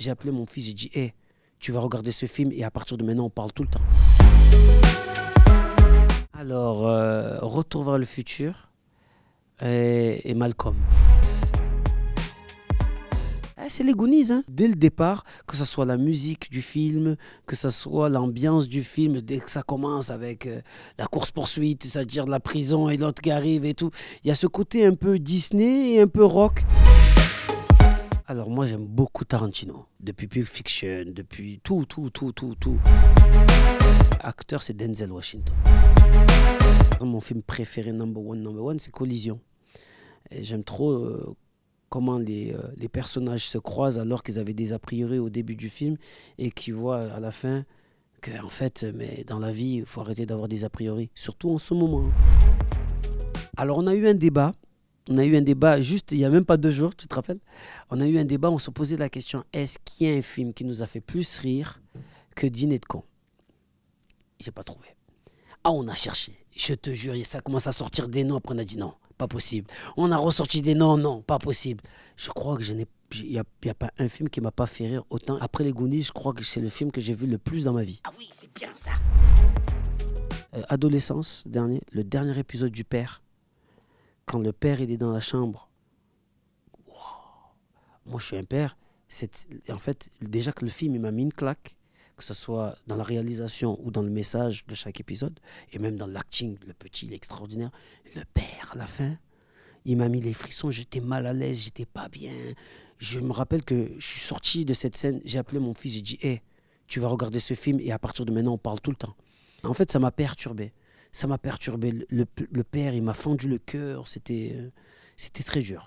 j'ai appelé mon fils, j'ai dit, hé, tu vas regarder ce film et à partir de maintenant, on parle tout le temps. Alors, Retour vers le futur et Malcolm. C'est les Goonies, hein. Dès le départ, que ce soit la musique du film, que ce soit l'ambiance du film, dès que ça commence avec la course-poursuite, c'est-à-dire la prison et l'autre qui arrive et tout, il y a ce côté un peu Disney et un peu rock. Alors moi j'aime beaucoup Tarantino, depuis Pulp Fiction, depuis tout. Acteur c'est Denzel Washington. Mon film préféré number one, c'est Collision. Et j'aime trop comment les personnages se croisent alors qu'ils avaient des a priori au début du film et qu'ils voient à la fin que en fait, mais dans la vie, il faut arrêter d'avoir des a priori, surtout en ce moment. Alors on a eu un débat juste il n'y a même pas 2 jours, tu te rappelles? On a eu un débat, on se posait la question, est-ce qu'il y a un film qui nous a fait plus rire que Dîner de cons? J'ai pas trouvé. Ah, on a cherché, je te jure, ça commence à sortir des noms, après on a dit non, pas possible. On a ressorti des noms, non, pas possible. Je crois que il n'y a pas un film qui m'a pas fait rire autant. Après les Goonies, je crois que c'est le film que j'ai vu le plus dans ma vie. Ah oui, c'est bien ça. Adolescence, le dernier épisode du Père. Quand le père il est dans la chambre, wow. Moi je suis un père, en fait déjà que le film il m'a mis une claque, que ce soit dans la réalisation ou dans le message de chaque épisode, et même dans l'acting, le petit il est extraordinaire. Le père à la fin, il m'a mis les frissons, j'étais mal à l'aise, j'étais pas bien. Je me rappelle que je suis sorti de cette scène, j'ai appelé mon fils, j'ai dit hé, tu vas regarder ce film et à partir de maintenant on parle tout le temps. En fait ça m'a perturbé. Le père, il m'a fendu le cœur. C'était très dur.